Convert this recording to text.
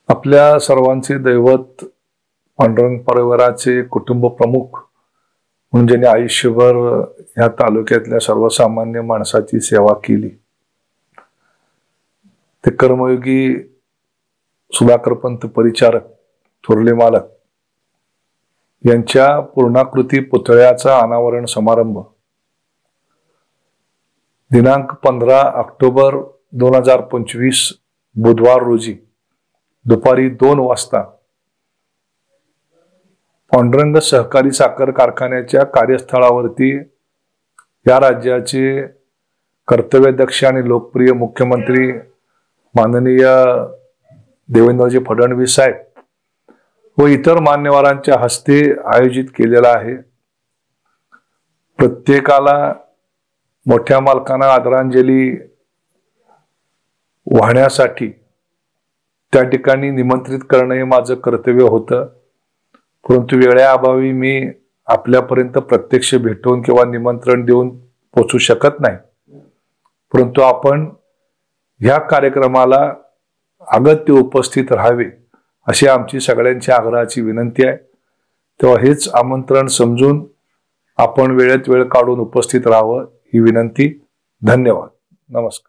आपल्या सर्वांचे दैवत पांडुरंग परिवाराचे कुटुंब प्रमुख म्हणून ज्यांनी आयुष्यभर या तालुक्यातल्या सर्वसामान्य माणसाची सेवा केली ते कर्मयोगी सुधाकरपंत परिचारक थोरले मालक यांच्या पूर्णाकृती पुतळ्याचा अनावरण समारंभ दिनांक 15 ऑक्टोबर 2025 बुधवार रोजी दुपारी 2 वाजता पांडुरंग सहकारी साखर कारखान्याच्या कार्यस्थळावरती या राज्याचे कर्तव्यदक्ष आणि लोकप्रिय मुख्यमंत्री माननीय देवेंद्रजी फडणवीस साहेब व इतर मान्यवरांच्या हस्ते आयोजित केलेला आहे। प्रत्येकाला मोठ्या मालकांना आदरांजली वाहण्यासाठी त्या ठिकाणी निमंत्रित करणे हे माझं कर्तव्य होतं, परंतु वेळेअभावी मी आपल्यापर्यंत प्रत्यक्ष भेटून किंवा निमंत्रण देऊन पोहोचू शकत नाही। परंतु आपण ह्या कार्यक्रमाला अगत्य उपस्थित राहावे अशी आमची सगळ्यांची आग्रहाची विनंती आहे। तेव्हा हेच आमंत्रण समजून आपण वेळेत वेळ काढून उपस्थित राहावं ही विनंती। धन्यवाद। नमस्कार।